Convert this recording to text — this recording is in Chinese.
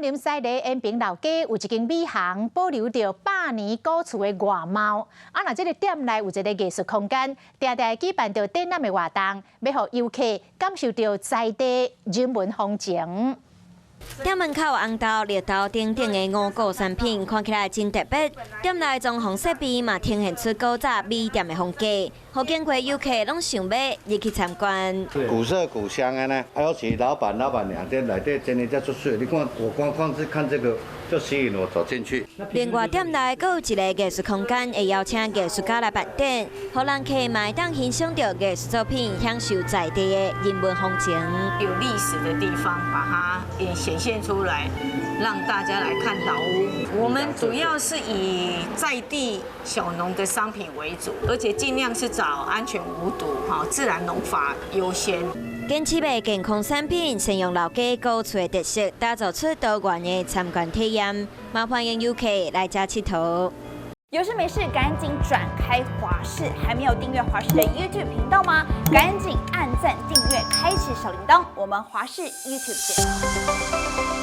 林西里延平老街有一间米行，保留着100年古厝的外貌。若这个店内有一个艺术空间，常常举办着展览的活动，要让游客感受到在地人文风情。 店门口红豆、绿豆等等的五谷产品看起来真特别。店内装潢设备嘛呈现出古早米店的风格，好经过游客拢想要入去参观。古色古香的呢，还有其老板娘在内底真的在做水。你看，我光是看这个就吸引我走进去。另外店内阁有一个艺术空间，会邀请艺术家来办展，让人客嘛会当欣赏到艺术作品，享受在地的人文风情。有历史的地方，把它也显现出来，让大家来看老屋。我们主要是以在地小农的商品为主，而且尽量是找安全无毒、自然农法优先。 坚持卖健康产品，善用老街古厝的特色，打造出多元的参观体验。嘛欢迎游客来家佚佗。有事没事赶紧转开华视，还没有订阅华视的 YouTube 频道吗？赶紧按赞、订阅、开启小铃铛。我们华视 YouTube 见。